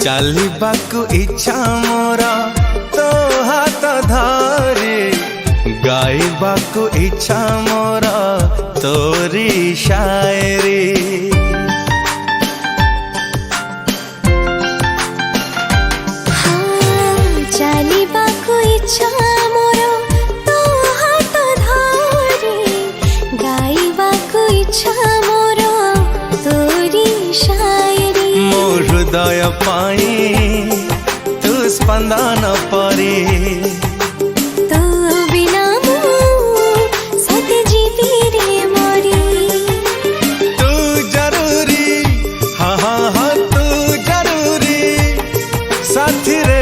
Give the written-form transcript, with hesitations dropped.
ଚାଲିବାକୁ ଇଚ୍ଛା ମୋର ତୋ ହାତ ଧରି, ଗାଇବାକୁ ଇଚ୍ଛା ମୋର ତୋରି ଶାୟରି। ଚାଲିବାକୁ ଇଚ୍ଛା ମୋର ତୋ ହାତ ଧରି, ଗାଇବାକୁ ଇଚ୍ଛା ମୋର ତୋରି ଶାୟରି। ମୋ ହୃଦୟ ପାଇଁ ତୁ ସ୍ପନ୍ଦନ ପରି, ତୋ ବିନା ମୁଁ ସତେ ଯିବି ରେ ମରି। ତୁ ଜରୁରୀ, ହଁ ହଁ ହଁ ତୁ ଜରୁରୀ, ସାଥିରେ